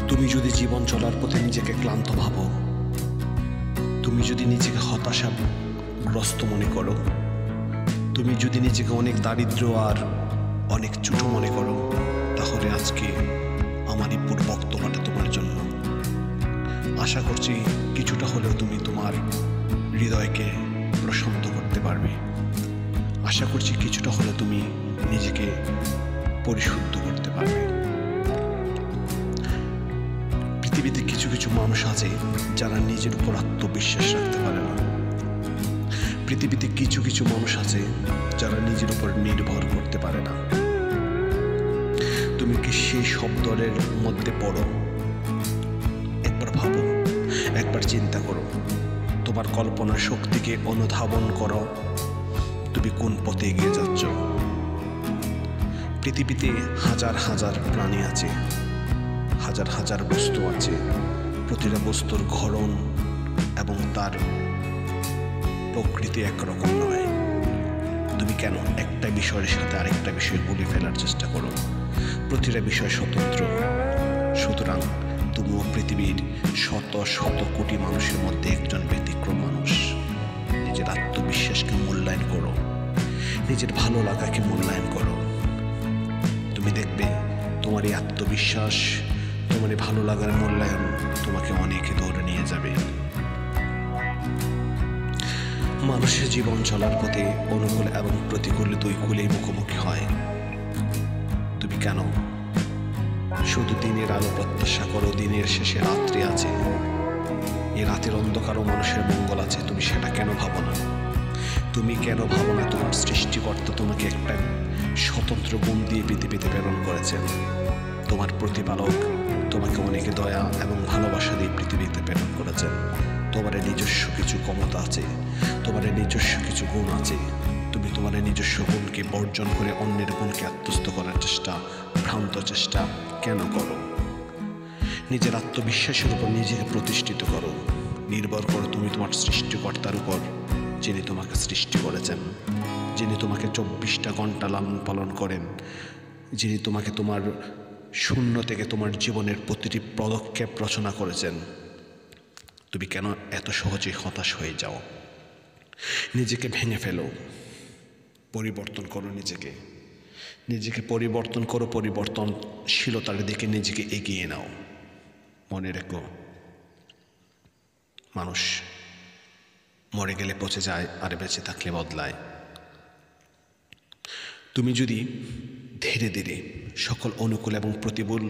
তুমি যদি জীবন চলার পথে নিজেকে ক্লান্ত ভাবো, তুমি যদি নিজেকে হতাশাগ্রস্ত মনে করো, তুমি যদি নিজেকে অনেক দারিদ্র আর অনেক ছোট মনে করো, তাহলে আজকে আমার এই পুরো বক্তব্যটা তোমার জন্য। আশা করছি কিছুটা হলেও তুমি তোমার হৃদয়কে প্রশান্ত করতে পারবে। আশা করছি কিছুটা হলেও তুমি নিজেকে পরিশুদ্ধ করতে পারবে। পৃথিবীতে কিছু কিছু মানুষ আছে যারা নিজের উপর আত্মবিশ্বাস রাখতে পারে না। পৃথিবীতে কিছু কিছু মানুষ আছে যারা নিজের উপর নির্ভর করতে পারে না। তুমি কি সেই সব দলের মধ্যে পড়ো? একবার ভাবো, একবার চিন্তা করো, তোমার কল্পনার শক্তিকে অনুধাবন করো, তুমি কোন পথে এগিয়ে যাচ্ছ। পৃথিবীতে হাজার হাজার প্রাণী আছে, হাজার হাজার বস্তু আছে। প্রতিটা বস্তুর গঠন এবং তার প্রকৃতি একরকম নয়। তুমি কেন একটা বিষয়ের সাথে আরেকটা বিষয় গুলে ফেলার চেষ্টা করো? প্রতিটা বিষয় স্বতন্ত্র। সুতরাং তুমিও পৃথিবীর শত শত কোটি মানুষের মধ্যে একজন ব্যতিক্রম মানুষ। নিজের আত্মবিশ্বাসকে মূল্যায়ন করো, নিজের ভালো লাগাকে মূল্যায়ন করো। তুমি দেখবে তোমার এই আত্মবিশ্বাস, তোমার এই ভালো লাগার মূল্যায়ন তোমাকে অনেকে ধরে নিয়ে যাবে। মানুষের জীবন চলার পথে অনুকূল এবং প্রতিকূল দুই কূলেই মুখোমুখি হয়। তুমি কেন শুধু দিনের আলো প্রত্যাশা করো? দিনের শেষে রাত্রি আছে, এই রাতের অন্ধকারও মানুষের মঙ্গল আছে। তুমি সেটা কেন ভাবো না? তুমি কেন ভাবো না তোমার সৃষ্টিকর্তা তোমাকে একটা স্বতন্ত্র গুণ দিয়ে পৃথিবীতে প্রেরণ করেছেন? তোমার প্রতিপালক তোমাকে অনেকে দয়া এবং ভালোবাসা দিয়ে পৃথিবীতে প্রেরণ করেছেন। তোমার নিজস্ব কিছু ক্ষমতা আছে, তোমার নিজস্ব কিছু গুণ আছে। তুমি তোমার নিজস্ব গুণকে বর্জন করে অন্যের গুণকে আত্মস্থ করার চেষ্টা, ভ্রান্ত চেষ্টা কেন করো? নিজের আত্মবিশ্বাসের উপর নিজেকে প্রতিষ্ঠিত করো। নির্ভর করো তুমি তোমার সৃষ্টিকর্তার উপর, যিনি তোমাকে সৃষ্টি করেছেন, যিনি তোমাকে 24টা ঘন্টা লালন পালন করেন, যিনি তোমাকে তোমার শূন্য থেকে তোমার জীবনের প্রতিটি পদক্ষেপ রচনা করেছেন। তুমি কেন এত সহজে হতাশ হয়ে যাও? নিজেকে ভেঙে ফেলো, পরিবর্তন করো নিজেকে। নিজেকে পরিবর্তন করো, পরিবর্তনশীলতার দিকে নিজেকে এগিয়ে নাও। মনে রেখো, মানুষ মরে গেলে পচে যায় আর বেঁচে থাকলে বদলায়। তুমি যদি ধীরে ধীরে সকল অনুকূল এবং প্রতিকূল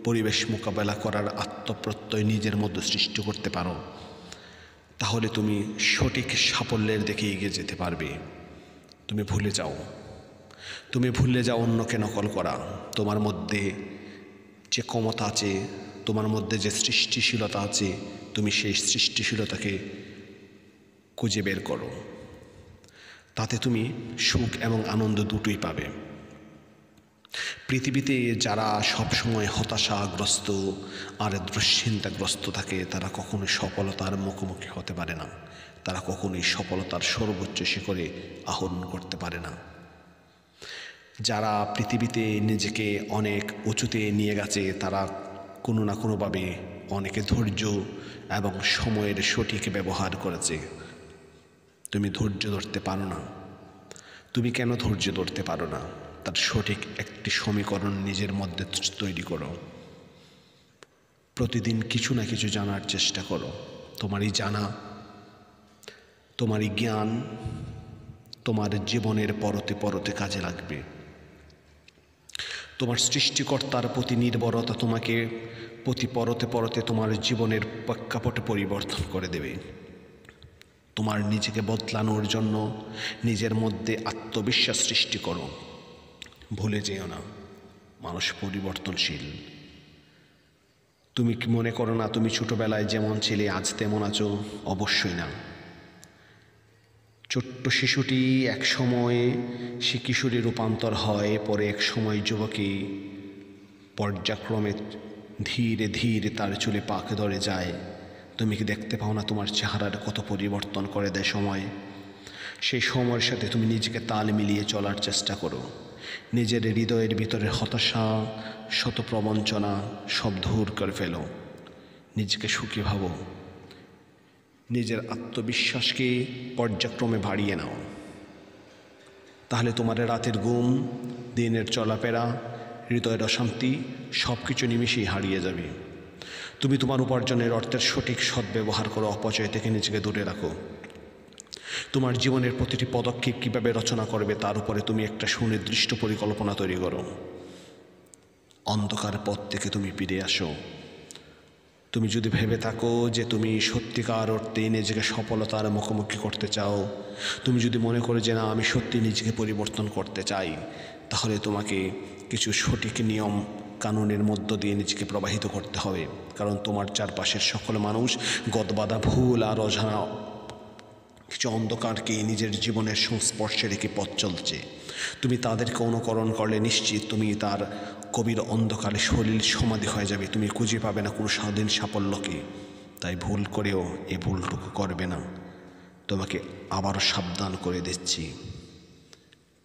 পরিবেশ মোকাবেলা করার আত্মপ্রত্যয় নিজের মধ্যে সৃষ্টি করতে পারো, তাহলে তুমি সঠিক সাফল্যের দিকে এগিয়ে যেতে পারবে। তুমি ভুলে যাও অন্যকে নকল করা। তোমার মধ্যে যে ক্ষমতা আছে, তোমার মধ্যে যে সৃষ্টিশীলতা আছে, তুমি সেই সৃষ্টিশীলতাকে খুঁজে বের করো। তাতে তুমি সুখ এবং আনন্দ দুটোই পাবে। পৃথিবীতে যারা সবসময় হতাশাগ্রস্ত আর দুশ্চিন্তাগ্রস্ত থাকে, তারা কখনোই সফলতার মুখোমুখি হতে পারে না। তারা কখনোই সফলতার সর্বোচ্চ শিখরে আহরণ করতে পারে না। যারা পৃথিবীতে নিজেকে অনেক উঁচুতে নিয়ে গেছে, তারা কোনো না কোনোভাবে অনেকে ধৈর্য এবং সময়ের সঠিক ব্যবহার করেছে। তুমি ধৈর্য ধরতে পারো না। তুমি কেন ধৈর্য ধরতে পারো না? তার সঠিক একটি সমীকরণ নিজের মধ্যে তৈরি করো। প্রতিদিন কিছু না কিছু জানার চেষ্টা করো। তোমারই জানা, তোমারই জ্ঞান তোমার জীবনের পরতে পরতে কাজে লাগবে। তোমার সৃষ্টিকর্তার প্রতি নির্ভরতা তোমাকে প্রতি পরতে পরতে তোমার জীবনের প্রেক্ষাপট পরিবর্তন করে দেবে। তোমার নিজেকে বদলানোর জন্য নিজের মধ্যে আত্মবিশ্বাস সৃষ্টি করো। ভুলে যেও না, মানুষ পরিবর্তনশীল। তুমি কি মনে করো না তুমি ছোটবেলায় যেমন ছিলে আজ তেমন আছো? অবশ্যই না। ছোট্ট শিশুটি এক সময়ে সে কিশোরী রূপান্তর হয়, পরে এক সময় যুবকী পর্যায়ক্রমে ধীরে ধীরে তার চুলে পাকে ধরে যায়। তুমি কি দেখতে পাও না তোমার চেহারার কত পরিবর্তন করে দেয় সময়? সেই সময়ের সাথে তুমি নিজেকে তাল মিলিয়ে চলার চেষ্টা করো। নিজের হৃদয়ের ভিতরে হতাশা, শত প্রবঞ্চনা সব দূর করে ফেলো। নিজেকে সুখী ভাবো, নিজের আত্মবিশ্বাসকে পর্যায়ক্রমে বাড়িয়ে নাও। তাহলে তোমার রাতের ঘুম, দিনের চলাফেরা, হৃদয়ের অশান্তি সব কিছু নিমিশেই হারিয়ে যাবে। তুমি তোমার উপার্জনের অর্থের সঠিক সদ্ব্যবহার করো, অপচয় থেকে নিজেকে দূরে রাখো। তোমার জীবনের প্রতিটি পদক্ষেপ কীভাবে রচনা করবে তার উপরে তুমি একটা সুনির্দিষ্ট পরিকল্পনা তৈরি করো। অন্ধকার পথ থেকে তুমি ফিরে আসো। তুমি যদি ভেবে থাকো যে তুমি সত্যিকার অর্থে নিজেকে সফলতার মুখোমুখি করতে চাও, তুমি যদি মনে করো যে না আমি সত্যি নিজেকে পরিবর্তন করতে চাই, তাহলে তোমাকে কিছু সঠিক নিয়ম কানুনের মধ্য দিয়ে নিজেকে প্রবাহিত করতে হবে। কারণ তোমার চারপাশের সকল মানুষ গদবাঁধা ভুল আর অজানা কিছু অন্ধকারকে নিজের জীবনের সংস্পর্শে রেখে পথ চলছে। তুমি তাদেরকে অনুকরণ করলে নিশ্চিত তুমি তার গভীর অন্ধকারে সলিল সমাধি হয়ে যাবে। তুমি খুঁজে পাবে না কোনো স্বাধীন সাফল্যকে। তাই ভুল করেও এই ভুলটুকু করবে না। তোমাকে আবারও সাবধান করে দিচ্ছি,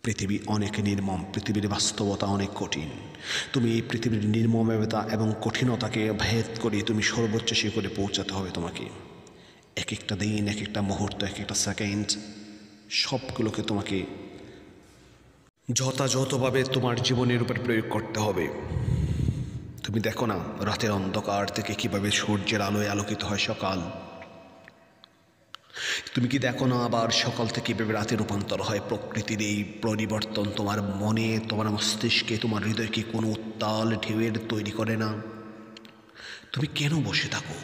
পৃথিবী অনেক নির্মম, পৃথিবীর বাস্তবতা অনেক কঠিন। তুমি এই পৃথিবীর নির্মমতা এবং কঠিনতাকে ভেদ করে তুমি সর্বোচ্চ শিখরে পৌঁছাতে হবে তোমাকে। এক একটা দিন, এক একটা মুহূর্ত, এক একটা সেকেন্ড সবগুলোকে তোমাকে যথাযথভাবে তোমার জীবনের উপর প্রয়োগ করতে হবে। তুমি দেখো না রাতের অন্ধকার থেকে কিভাবে সূর্যের আলোয় আলোকিত হয় সকাল। তুমি কি দেখো না আবার সকাল থেকে কীভাবে রাতে রূপান্তর হয়। প্রকৃতির এই পরিবর্তন তোমার মনে, তোমার মস্তিষ্কে, তোমার হৃদয়কে কোনো উত্তাল ঢেউয়ের তৈরি করে না। তুমি কেন বসে থাকো?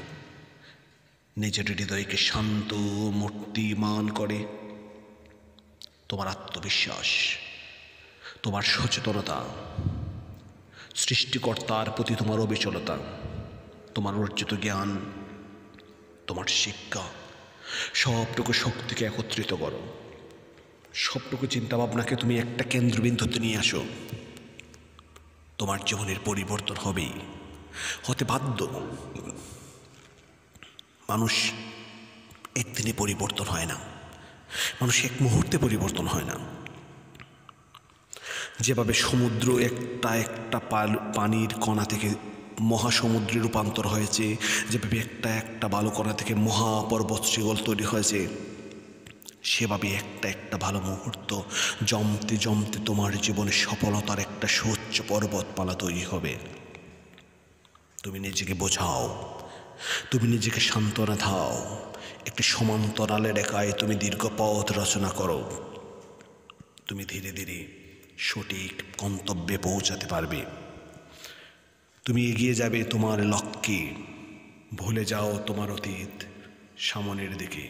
নিজের হৃদয়কে শান্ত মূর্তিমান করে তোমার আত্মবিশ্বাস, তোমার সচেতনতা, সৃষ্টিকর্তার প্রতি তোমার অবিচলতা, তোমার অর্জিত জ্ঞান, তোমার শিক্ষা, সবটুকু শক্তিকে একত্রিত করো। সবটুকু চিন্তাভাবনাকে তুমি একটা কেন্দ্রবিন্দুতে নিয়ে আসো। তোমার জীবনের পরিবর্তন হবেই, হতে বাধ্য। মানুষ একদিনে পরিবর্তন হয় না, মানুষ এক মুহূর্তে পরিবর্তন হয় না। যেভাবে সমুদ্র একটা একটা পানির কণা থেকে মহাসমুদ্রে রূপান্তর হয়েছে, যেভাবে একটা একটা বালু কণা থেকে মহাপর্বত শৃঙ্খল তৈরি হয়েছে, সেভাবে একটা একটা ভালো মুহূর্ত জমতে জমতে তোমার জীবনে সফলতার একটা সুউচ্চ পর্বতমালা তৈরি হবে। তুমি নিজেকে বোঝাও, তুমি নিজেকে সান্ত্বনা দাও। একটি সমান্তরালে রেখায় তুমি দীর্ঘ পথ রচনা করো। তুমি ধীরে ধীরে সঠিক গন্তব্যে পৌঁছাতে পারবে। তুমি এগিয়ে যাবে তোমার লক্ষ্যে। ভুলে যাও তোমার অতীত, সামনের দিকে।